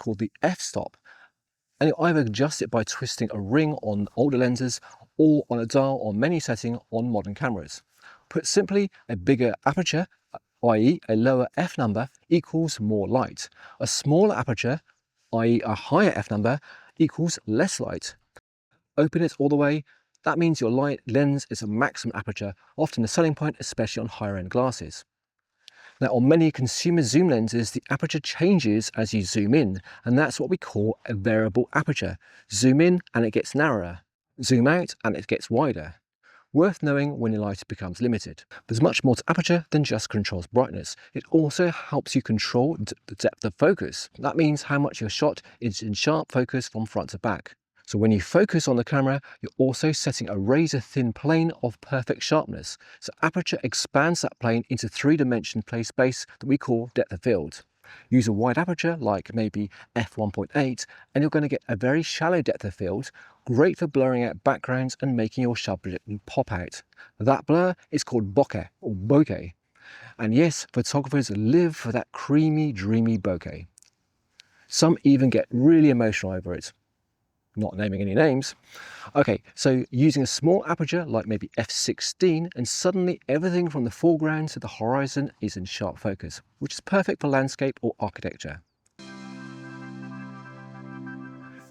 called the f-stop, and you either adjust it by twisting a ring on older lenses or on a dial or menu setting on modern cameras. Put simply, a bigger aperture, i.e. a lower f number, equals more light. A smaller aperture, i.e. a higher f number, equals less light. Open it all the way, that means your lens is a maximum aperture, often a selling point, especially on higher end glasses. Now, on many consumer zoom lenses, the aperture changes as you zoom in, and that's what we call a variable aperture. Zoom in and it gets narrower. Zoom out and it gets wider. Worth knowing when your light becomes limited. There's much more to aperture than just controls brightness. It also helps you control the depth of focus. That means how much your shot is in sharp focus from front to back. So when you focus on the camera, you're also setting a razor thin plane of perfect sharpness. So aperture expands that plane into three-dimensional play space that we call depth of field. Use a wide aperture like maybe f1.8 and you're going to get a very shallow depth of field, great for blurring out backgrounds and making your subject pop out. That blur is called bokeh or bokeh. And yes, photographers live for that creamy, dreamy bokeh. Some even get really emotional over it. Not naming any names. Okay, so using a small aperture like maybe f16 and suddenly everything from the foreground to the horizon is in sharp focus, which is perfect for landscape or architecture.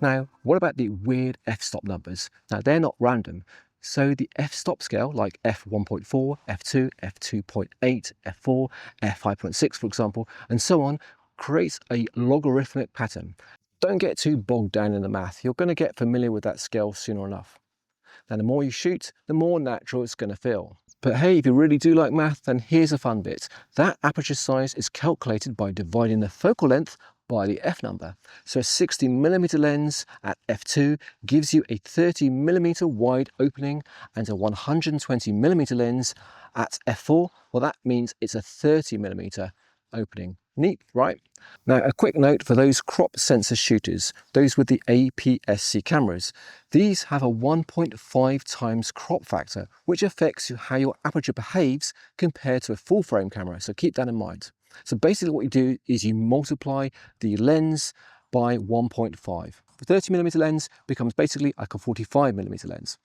Now, what about the weird f-stop numbers? Now, they're not random. So the f-stop scale like f1.4, f2, f2.8, f4, f5.6 for example, and so on, creates a logarithmic pattern. Don't get too bogged down in the math. You're going to get familiar with that scale sooner enough. Now, the more you shoot, the more natural it's going to feel. But hey, if you really do like math, then here's a fun bit. That aperture size is calculated by dividing the focal length by the f number. So a 60mm lens at f2 gives you a 30mm wide opening, and a 120mm lens at f4, well, that means it's a 30mm opening. Neat, right? Now, a quick note for those crop sensor shooters, those with the APS-C cameras. These have a 1.5 times crop factor, which affects how your aperture behaves compared to a full frame camera. So keep that in mind. So basically what you do is you multiply the lens by 1.5. The 30mm lens becomes basically like a 45mm lens.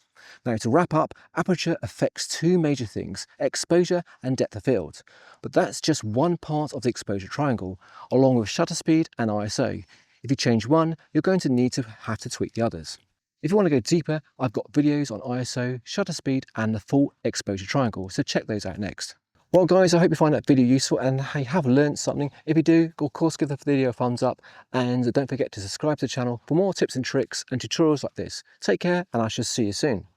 Now, to wrap up, aperture affects two major things, exposure and depth of field. But that's just one part of the exposure triangle, along with shutter speed and ISO. If you change one, you're going to have to tweak the others. If you want to go deeper, I've got videos on ISO, shutter speed and the full exposure triangle, so check those out next. Well guys, I hope you find that video useful and you have learned something. If you do, of course give the video a thumbs up and don't forget to subscribe to the channel for more tips and tricks and tutorials like this. Take care and I shall see you soon.